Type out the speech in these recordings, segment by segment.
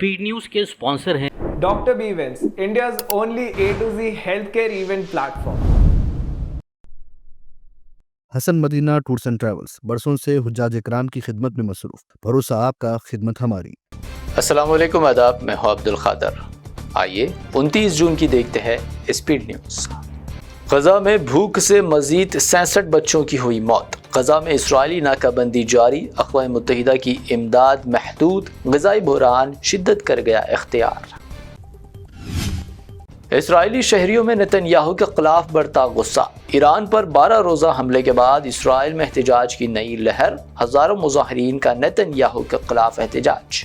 Speed news के sponsor हैं Dr. B Events, India's only A to Z healthcare event platform. Hasan Medina tours and travels बरसों से हुज्जाज इकराम की खिदमत में मसरूफ, भरोसा आपका, खिदमत हमारी। अस्सलामुअलैकुम, आदाब, मैं हूं अब्दुल खादर। आइए 29 जून की देखते हैं स्पीड न्यूज़। गजा में भूख से मजीद 66 बच्चों की हुई मौत। गजा में इसराइली नाकाबंदी जारी, अक़वाम मुत्तहिदा की इमदाद महदूद, ग़िज़ाई बहरान शिद्दत कर गया इख्तियार। इसराइली शहरियों में नेतन्याहू के खिलाफ बढ़ता गुस्सा। ईरान पर 12 रोज़ा हमले के बाद इसराइल में एहतजाज की नई लहर, हज़ारों मुज़ाहिरीन का नेतन्याहू के खिलाफ एहतजाज।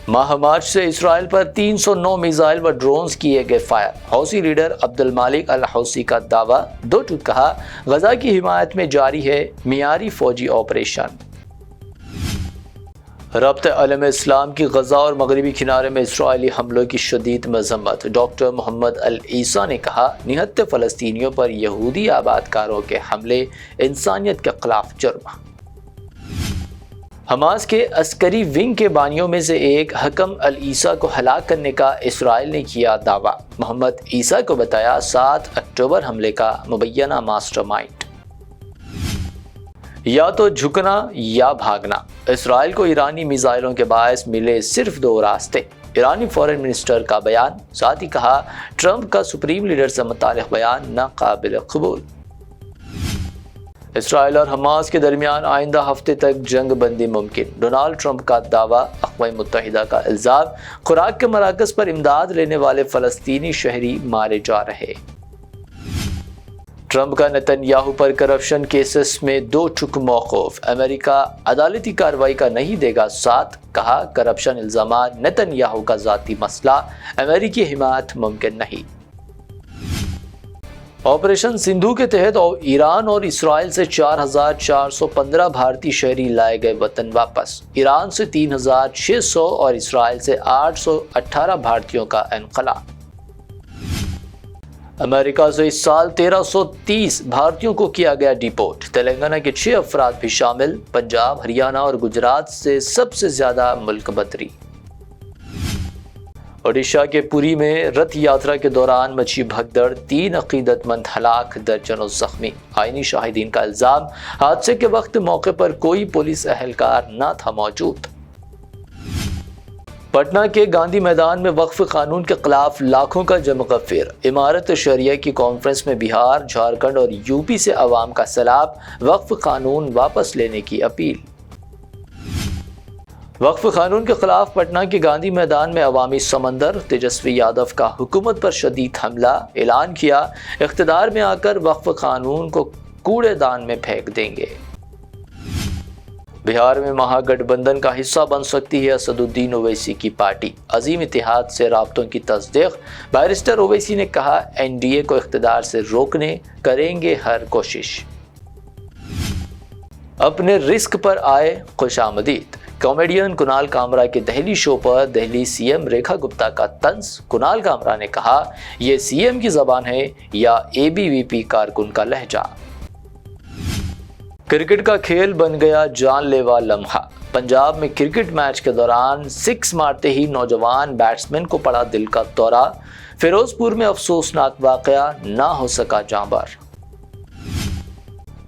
माह मार्च से इसराइल पर 309 मिसाइल व ड्रोन्स किए गए फायर। हौसी लीडर अब्दुल मालिक अल हौसी का दावा, दो टूक कहा, गजा की हिमायत में जारी है मियारी फौजी ऑपरेशन। रब्ते आलम इस्लाम की गजा और मगरबी किनारे में इसराइली हमलों की शदीद मजम्मत। डॉक्टर मोहम्मद अल ईसा ने कहा, निहत्ते फ़लस्तीनियों पर यहूदी आबादकारों के हमले इंसानियत के खिलाफ जुर्म। हमास के अस्करी विंग के बानियों में से एक हकम अल ईसा को हलाक करने का इसराइल ने किया दावा। मोहम्मद ईसा को बताया 7 अक्टूबर हमले का मुबैना मास्टरमाइंड। या तो झुकना या भागना, इसराइल को ईरानी मिसाइलों के बायस मिले सिर्फ 2 रास्ते। ईरानी फॉरेन मिनिस्टर का बयान। साथ ही कहा, ट्रंप का सुप्रीम लीडर से मुताल्लिक़ बयान नाकाबिल कबूल। इसराइल और हमास के दरमियान आइंदा हफ्ते तक जंग बंदी मुमकिन। डोनाल्ड ट्रंप का दावा। अक़वाम मुत्तहिदा का इल्ज़ाम, खुराक के मराकज़ पर इमदाद लेने वाले फ़लस्तीनी शहरी मारे जा रहे। ट्रंप का नेतन्याहू पर करप्शन केसेस में 2 टुक मौक़ूफ़। अमेरिका अदालती कार्रवाई का नहीं देगा साथ। कहा, करप्शन इल्ज़ामात नेतन्याहू का ज़ाती मसला, अमेरिकी हिमायत मुमकिन नहीं। ऑपरेशन सिंधु के तहत ईरान और इसराइल से 4,415 भारतीय शहरी लाए गए वतन वापस। ईरान से 3,600 और इसराइल से 818 भारतीयों का इनक़लाब। अमेरिका से इस साल 1330 भारतीयों को किया गया डिपोर्ट। तेलंगाना के 6 अफराद भी शामिल। पंजाब, हरियाणा और गुजरात से सबसे ज़्यादा मुल्क बदरी। ओडिशा के पुरी में रथ यात्रा के दौरान मची भगदड़, 3 अकीदतमंद हलाक, दर्जनों जख्मी। आईनी शाहिदीन का इल्जाम, हादसे के वक्त मौके पर कोई पुलिस अहलकार न था मौजूद। पटना के गांधी मैदान में वक्फ कानून के खिलाफ लाखों का जमगफिर। इमारत शरिया की कॉन्फ्रेंस में बिहार, झारखंड और यूपी से अवाम का सैलाब। वक्फ कानून वापस लेने की अपील। वक्फ कानून के खिलाफ पटना के गांधी मैदान में अवामी समंदर। तेजस्वी यादव का हुकूमत पर शदीद हमला। ऐलान किया, इख्तिदार में आकर वक्फ कानून को कूड़ेदान में फेंक देंगे। बिहार में महागठबंधन का हिस्सा बन सकती है असदुद्दीन ओवैसी की पार्टी। अजीम इत्तेहाद से राब्तों की तस्दीक। बैरिस्टर ओवैसी ने कहा, एनडीए को इख्तिदार से रोकने करेंगे हर कोशिश। अपने रिस्क पर आए खुशामदीद। कॉमेडियन कुणाल कामरा के दहली शो पर दिल्ली सीएम रेखा गुप्ता का तंज। कुणाल कामरा ने कहा, यह सीएम की जबान है या एबीवीपी कारकुन का लहजा। क्रिकेट का खेल बन गया जानलेवा लम्हा। पंजाब में क्रिकेट मैच के दौरान 6 मारते ही नौजवान बैट्समैन को पड़ा दिल का दौरा। फिरोजपुर में अफसोसनाक वाकया, ना हो सका जांबार।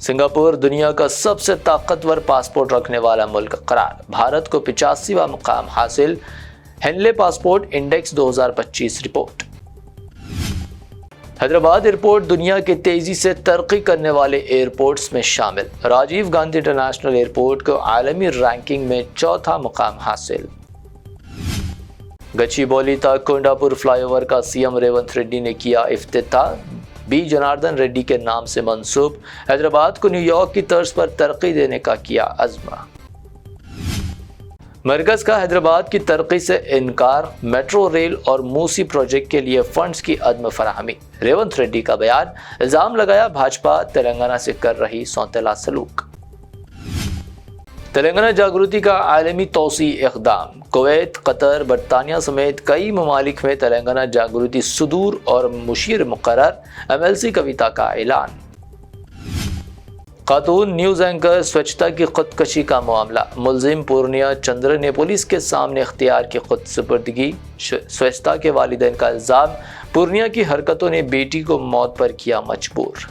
सिंगापुर दुनिया का सबसे ताकतवर पासपोर्ट रखने वाला मुल्क करार। भारत को 85वां मुकाम हासिल। हेनले पासपोर्ट इंडेक्स 2025 रिपोर्ट। हैदराबाद एयरपोर्ट दुनिया के तेजी से तरक्की करने वाले एयरपोर्ट्स में शामिल। राजीव गांधी इंटरनेशनल एयरपोर्ट को आलमी रैंकिंग में 4था मुकाम हासिल। गच्चीबौली तक कोंडापुर फ्लाईओवर का सीएम रेवंत रेड्डी ने किया इफ्तिताह। बी जनार्दन रेड्डी के नाम से मंसूब। हैदराबाद को न्यूयॉर्क की तर्ज पर तरक्की देने का किया अज़्म। मरकज़ का हैदराबाद की तरक्की से इनकार। मेट्रो रेल और मूसी प्रोजेक्ट के लिए फंड्स की अदम फराहमी। रेवंत रेड्डी का बयान। इल्ज़ाम लगाया, भाजपा तेलंगाना से कर रही सौतेला सलूक। तेलंगाना जागृति का आलमी तौसी इक़दाम। कुवैत, कतर, बरतानिया समेत कई ममालिक में तेलंगाना जागृति सुदूर और मुशीर मुकर्रर। MLC कविता का ऐलान। खातून न्यूज़ एंकर स्वच्छता की खुदकशी का मामला, मुलजिम पूर्णिया चंद्र ने पुलिस के सामने इख्तियार की खुद सुपुर्दगी। स्वच्छता के वालिदैन का इल्ज़ाम, पूर्णिया की हरकतों ने बेटी को मौत पर किया मजबूर।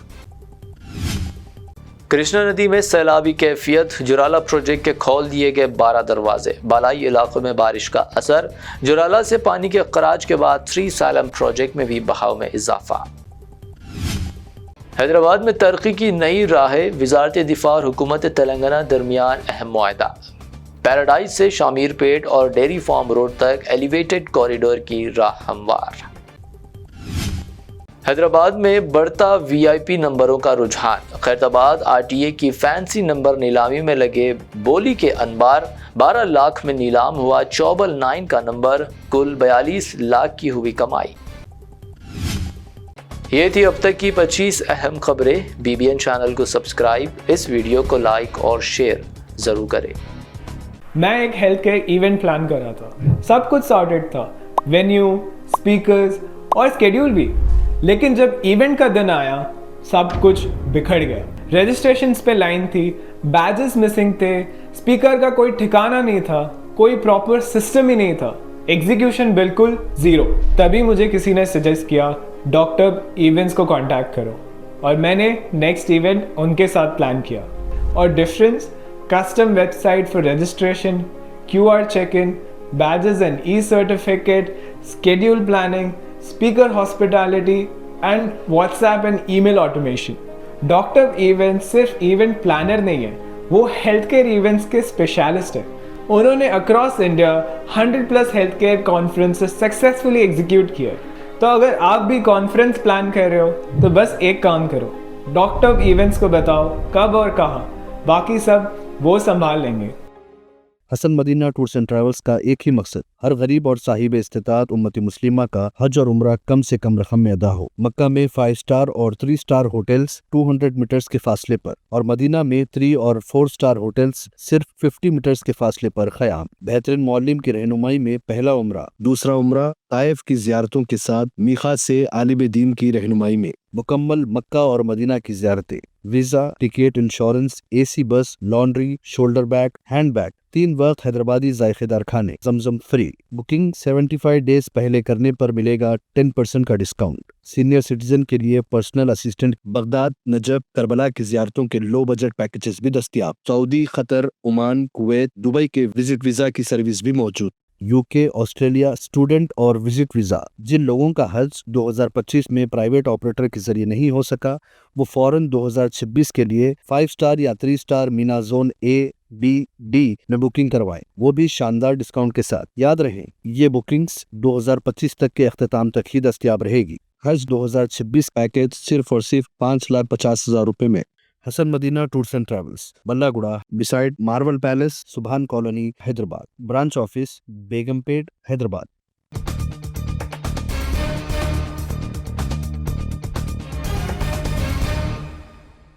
कृष्णा नदी में सैलाबी कैफियत, जुराला प्रोजेक्ट के खोल दिए गए 12 दरवाजे, बालाई इलाकों में बारिश का असर, जुराला से पानी के खराज के बाद 3 सालम प्रोजेक्ट में भी बहाव में इजाफा। हैदराबाद में तरक्की की नई राहें, वजारत दिफा और हुकूमत तेलंगाना दरमियान अहम मुआहदा। पैराडाइज से शामीर पेट और डेयरी फार्म रोड तक एलिवेटेड कॉरिडोर की राह हमवार। हैदराबाद में बढ़ता वीआईपी नंबरों का रुझान, खैरताबाद आरटीए की फैंसी नंबर नीलामी में लगे बोली के अनबार, 12 लाख में नीलाम हुआ 999 का नंबर, कुल 42 लाख की हुई कमाई। ये थी अब तक की 25 अहम खबरें। बीबीएन चैनल को सब्सक्राइब, इस वीडियो को लाइक और शेयर ज़रूर करें। मैं एक हेल्थ केयर इवेंट प्लान कर रहा था, सब कुछ सॉर्टेड था, वेन्यू, स्पीकर्स और स्केड्यूल भी। लेकिन जब इवेंट का दिन आया सब कुछ बिखर गया। रजिस्ट्रेशंस पे लाइन थी, बैजेस मिसिंग थे, स्पीकर का कोई ठिकाना नहीं था, कोई प्रॉपर सिस्टम ही नहीं था, एग्जीक्यूशन बिल्कुल ज़ीरो। तभी मुझे किसी ने सजेस्ट किया डॉक्टर इवेंट्स को कांटेक्ट करो और मैंने नेक्स्ट इवेंट उनके साथ प्लान किया। और difference, custom website for registration, QR check-in, badges and e-certificate, schedule planning, speaker hospitality and WhatsApp and email automation। Doctor event सिर्फ इवेंट प्लानर नहीं है, वो हेल्थ केयर इवेंट्स के स्पेशलिस्ट है। उन्होंने across India 100+ health care conferences successfully execute किए। तो अगर आप भी कॉन्फ्रेंस प्लान कर रहे हो तो बस एक काम करो, डॉक्टर इवेंट्स को बताओ कब और कहाँ, बाकी सब वो संभाल लेंगे। Hasan Medina tours and travels का एक ही मकसद, हर गरीब और साहिब इस्तिताअत उम्मती मुस्लिमा का हज और उम्रा कम से कम रकम में अदा हो। मक्का में 5 स्टार और 3 स्टार होटल्स 200 मीटर्स के फासले पर और मदीना में 3 और 4 स्टार होटल्स सिर्फ 50 मीटर्स के फासले पर क़याम। बेहतरीन मौलिम की रहनुमाई में पहला उम्रा, दूसरा उम्रा ताइफ की ज़ियारतों के साथ मीक़ात से आलिम दीन की रहनुमाई में मुकम्मल मक्का और मदीना की ज़ियारतें, वीज़ा, टिकट, इंश्योरेंस, AC बस, laundry, shoulder bag, hand bag, 3 वक्त हैदराबादी जायकेदार खाने, जमजम फ्री। बुकिंग 75 डेज पहले करने पर मिलेगा 10% का डिस्काउंट। सीनियर सिटीजन के लिए personal assistant, Baghdad, Najaf, Karbala की ज़ियारतों के लो बजट पैकेजेस भी दस्तयाब। Saudi, Qatar, Oman, Kuwait, Dubai के विजिट वीज़ा की सर्विस भी मौजूद। UK, ऑस्ट्रेलिया स्टूडेंट और विजिट वीज़ा। जिन लोगों का हज 2025 में प्राइवेट ऑपरेटर के जरिए नहीं हो सका, वो फौरन 2026 के लिए 5 स्टार या 3 star Meena zone A, B, D में बुकिंग करवाएं, वो भी शानदार डिस्काउंट के साथ। याद रहे, ये बुकिंग्स 2025 तक के अख्ताम तक ही दस्तयाब रहेगी। हज 2026 पैकेज सिर्फ और सिर्फ 5,50,000 रुपए में। Hasan Medina tours and travels, Ballaguda, beside marvel palace, Subhan colony, Hyderabad. Branch office Begumpet, Hyderabad.